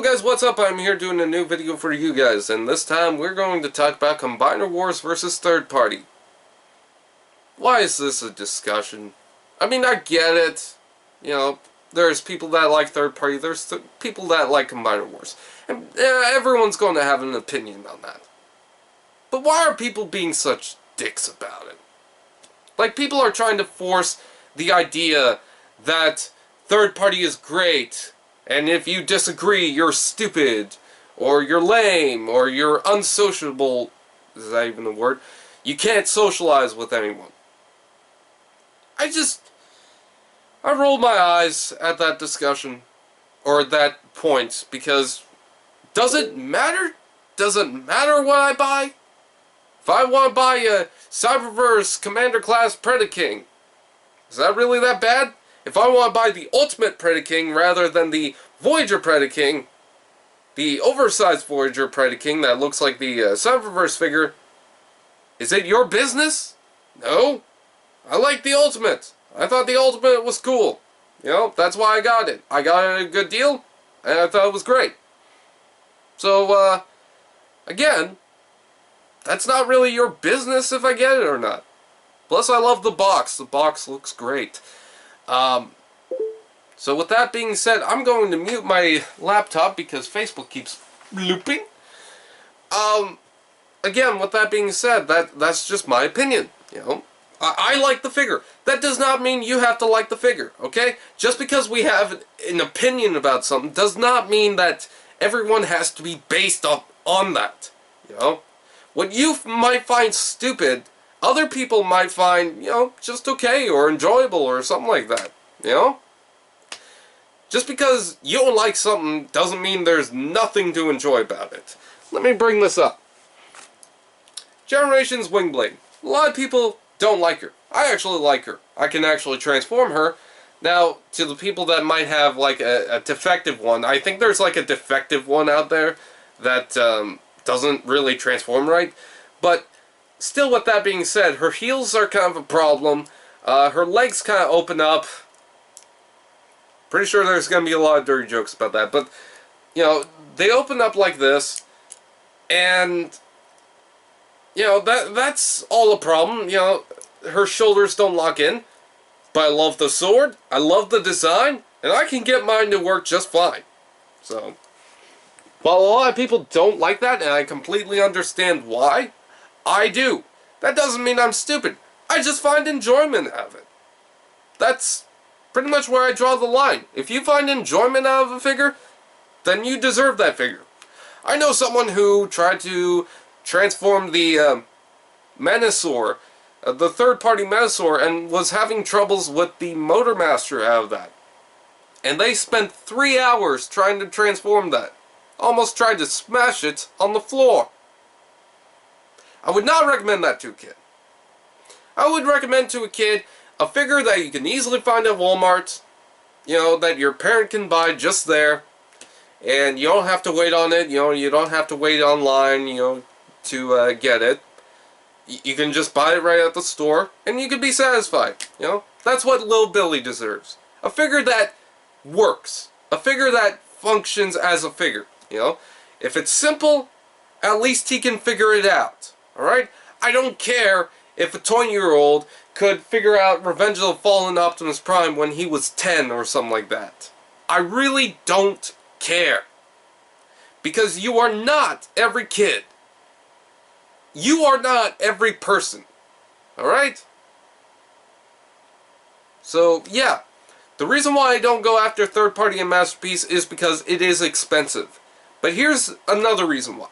guys, what's up? I'm here doing a new video for you guys, and this time we're going to talk about combiner wars versus third party. Why is this a discussion? I mean, I get it. You know, there's people that like third party, there's people that like combiner wars. And everyone's going to have an opinion on that. But why are people being such dicks about it? Like, people are trying to force the idea that third party is great, and if you disagree, you're stupid, or you're lame, or you're unsociable. Is that even a word? You can't socialize with anyone. I rolled my eyes at that discussion, or that point, because does it matter? Does it matter what I buy? If I want to buy a Cyberverse Commander Class Predaking, is that really that bad? If I want to buy the Ultimate Predaking rather than the Voyager Predaking, the oversized Voyager Predaking that looks like the Cyberverse figure, is it your business? No. I like the Ultimate. I thought the Ultimate was cool. You know, that's why I got it. I got it at a good deal, and I thought it was great. So, again, that's not really your business if I get it or not. Plus, I love the box. The box looks great. So with that being said, I'm going to mute my laptop because Facebook keeps looping. Again, with that being said, that's just my opinion, you know. I like the figure. That does not mean you have to like the figure, okay? Just because we have an opinion about something does not mean that everyone has to be based on that, you know. What you might find stupid, other people might find, you know, just okay or enjoyable or something like that, you know? Just because you don't like something doesn't mean there's nothing to enjoy about it. Let me bring this up. Generations Wingblade. A lot of people don't like her. I actually like her. I can actually transform her. Now, to the people that might have like a defective one, I think there's like a defective one out there that doesn't really transform right. But still, with that being said, her heels are kind of a problem. Her legs kind of open up. Pretty sure there's going to be a lot of dirty jokes about that. But, you know, they open up like this. And, you know, that's all a problem. You know, her shoulders don't lock in. But I love the sword. I love the design. And I can get mine to work just fine. So, while a lot of people don't like that, and I completely understand why, I do. That doesn't mean I'm stupid. I just find enjoyment out of it. That's pretty much where I draw the line. If you find enjoyment out of a figure, then you deserve that figure. I know someone who tried to transform the Menasor, the third-party Menasor, and was having troubles with the Motormaster out of that. And they spent 3 hours trying to transform that. Almost tried to smash it on the floor. I would not recommend that to a kid. I would recommend to a kid a figure that you can easily find at Walmart, you know, that your parent can buy just there, and you don't have to wait on it, you know, you don't have to wait online, you know, to get it. You can just buy it right at the store, and you can be satisfied, you know. That's what Lil Billy deserves. A figure that works. A figure that functions as a figure, you know. If it's simple, at least he can figure it out, alright? I don't care if a 20-year-old could figure out Revenge of the Fallen Optimus Prime when he was 10 or something like that. I really don't care. Because you are not every kid. You are not every person. Alright? So, yeah. The reason why I don't go after third party and Masterpiece is because it is expensive. But here's another reason why.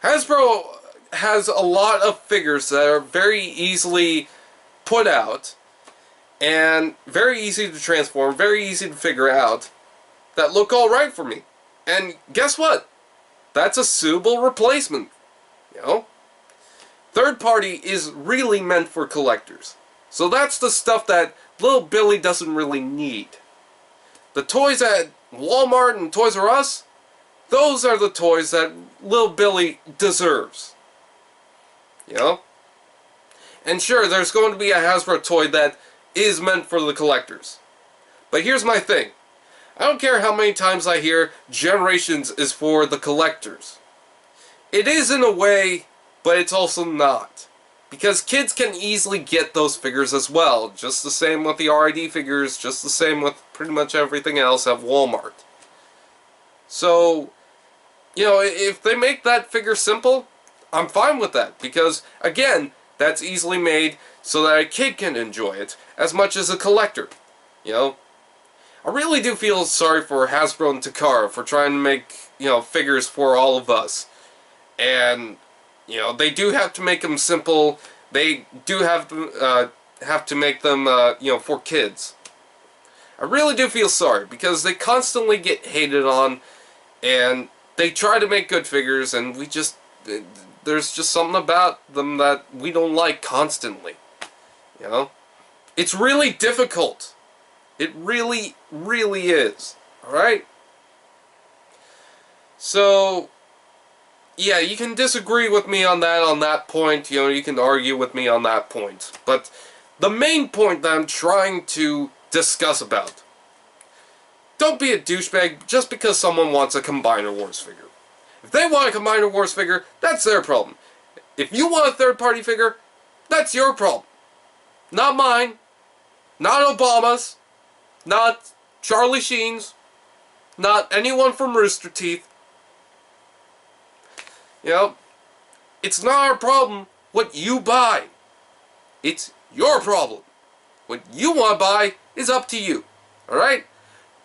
Hasbro has a lot of figures that are very easily put out and very easy to transform, very easy to figure out, that look alright for me. And guess what? That's a suitable replacement. You know? Third party is really meant for collectors. So that's the stuff that Little Billy doesn't really need. The toys at Walmart and Toys R Us, those are the toys that Little Billy deserves. You know? And sure, there's going to be a Hasbro toy that is meant for the collectors. But here's my thing. I don't care how many times I hear Generations is for the collectors. It is in a way, but it's also not. Because kids can easily get those figures as well. Just the same with the RID figures, just the same with pretty much everything else at Walmart. So, if they make that figure simple, I'm fine with that. Because, again, that's easily made so that a kid can enjoy it as much as a collector. I really do feel sorry for Hasbro and Takara for trying to make, figures for all of us. And, they do have to make them simple. They do have to make them, for kids. I really do feel sorry because they constantly get hated on, and they try to make good figures, and there's just something about them that we don't like constantly. It's really difficult. It really, really is. Alright? So, yeah, you can disagree with me on that point. You can argue with me on that point. But the main point that I'm trying to discuss about. Don't be a douchebag just because someone wants a Combiner Wars figure. If they want a Combiner Wars figure, that's their problem. If you want a third-party figure, that's your problem. Not mine. Not Obama's. Not Charlie Sheen's. Not anyone from Rooster Teeth. It's not our problem what you buy. It's your problem. What you want to buy is up to you. Alright?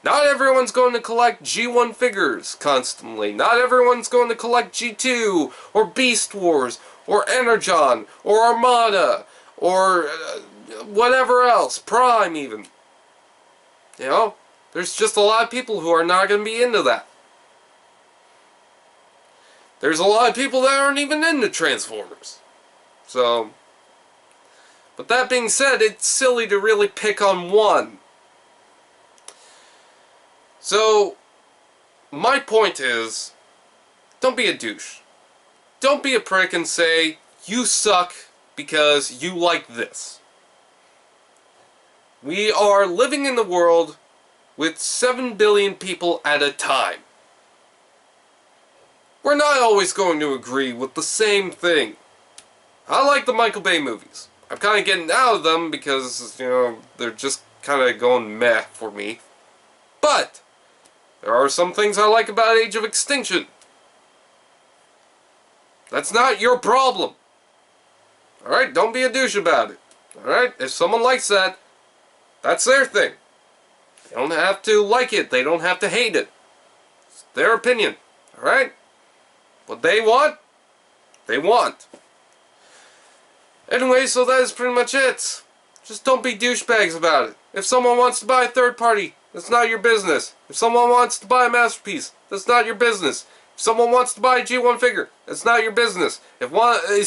Not everyone's going to collect G1 figures constantly. Not everyone's going to collect G2, or Beast Wars, or Energon, or Armada, or whatever else. Prime, even. There's just a lot of people who are not going to be into that. There's a lot of people that aren't even into Transformers. So, but that being said, it's silly to really pick on one. So, my point is, don't be a douche. Don't be a prick and say, you suck because you like this. We are living in the world with 7 billion people at a time. We're not always going to agree with the same thing. I like the Michael Bay movies. I'm kind of getting out of them because, they're just kind of going meh for me. But there are some things I like about Age of Extinction. That's not your problem. Alright, don't be a douche about it. Alright, if someone likes that, that's their thing. They don't have to like it. They don't have to hate it. It's their opinion. Alright? What they want, they want. Anyway, so that is pretty much it. Just don't be douchebags about it. If someone wants to buy a third party, that's not your business. If someone wants to buy a masterpiece, that's not your business. If someone wants to buy a G1 figure, that's not your business. If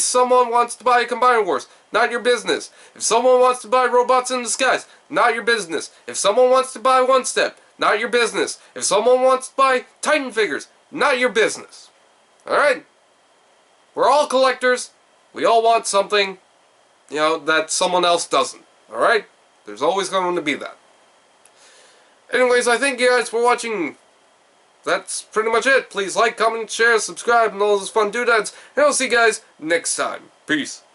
someone wants to buy a Combiner Wars, not your business. If someone wants to buy Robots in Disguise, not your business. If someone wants to buy One Step, not your business. If someone wants to buy Titan figures, not your business. Alright? We're all collectors. We all want something, that someone else doesn't. Alright? There's always going to be that. Anyways, I thank you guys for watching. That's pretty much it. Please like, comment, share, subscribe, and all those fun doodads. And I'll see you guys next time. Peace.